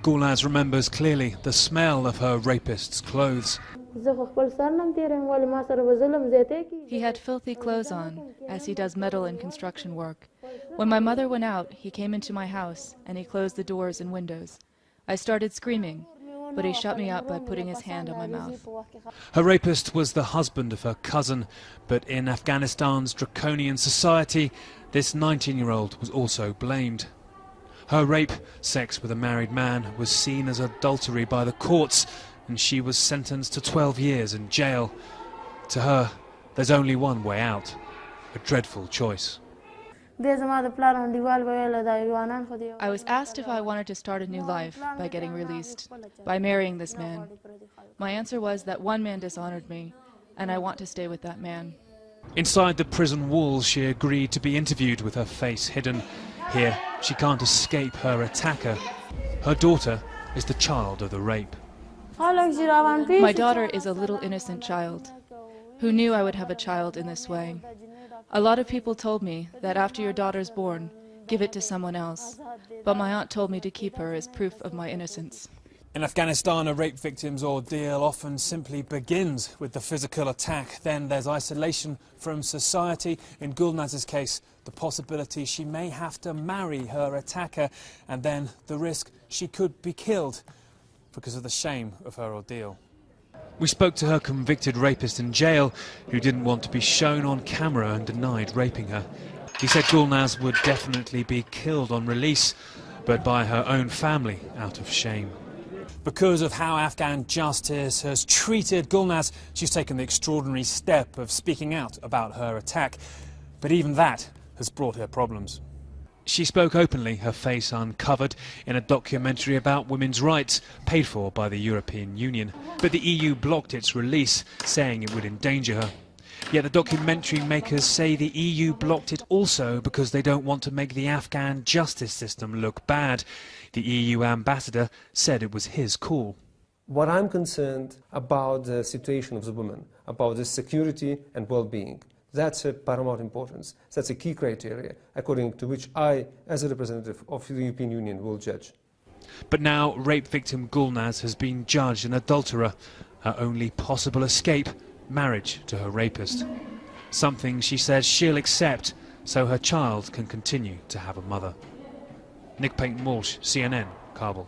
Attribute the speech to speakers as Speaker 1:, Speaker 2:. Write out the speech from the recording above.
Speaker 1: Gulnaz remembers clearly the smell of her rapist's clothes.
Speaker 2: He had filthy clothes on, as he does metal and construction work. When my mother went out, he came into my house and he closed the doors and windows. I started screaming, but he shut me up by putting his hand on my mouth.
Speaker 1: Her rapist was the husband of her cousin, but in Afghanistan's draconian society, this 19-year-old was also blamed. Her rape, sex with a married man, was seen as adultery by the courts, and she was sentenced to 12 years in jail. To her, there's only one way out, a dreadful choice.
Speaker 2: I was asked if I wanted to start a new life by getting released, by marrying this man. My answer was that one man dishonored me, and I want to stay with that man.
Speaker 1: Inside the prison walls, she agreed to be interviewed with her face hidden. Here, she can't escape her attacker. Her daughter is the child of the rape.
Speaker 2: My daughter is a little innocent child. Who knew I would have a child in this way? A lot of people told me that after your daughter's born, give it to someone else. But my aunt told me to keep her as proof of my innocence.
Speaker 1: In Afghanistan, a rape victim's ordeal often simply begins with the physical attack. Then there's isolation from society. In Gulnaz's case, the possibility she may have to marry her attacker, and then the risk she could be killed because of the shame of her ordeal. We spoke to her convicted rapist in jail, who didn't want to be shown on camera and denied raping her. He said Gulnaz would definitely be killed on release, but by her own family out of shame. Because of how Afghan justice has treated Gulnaz, she's taken the extraordinary step of speaking out about her attack. But even that has brought her problems. She spoke openly, her face uncovered, in a documentary about women's rights, paid for by the European Union. But the EU blocked its release, saying it would endanger her. Yet the documentary makers say the EU blocked it also because they don't want to make the Afghan justice system look bad. The EU ambassador said it was his call.
Speaker 3: What I'm concerned about the situation of the women, about the security and well-being. That's of paramount importance. That's a key criteria, according to which I, as a representative of the European Union, will judge.
Speaker 1: But now rape victim Gulnaz has been judged an adulterer. Her only possible escape, marriage to her rapist. Something she says she'll accept so her child can continue to have a mother. Nick Paint Walsh, CNN, Kabul.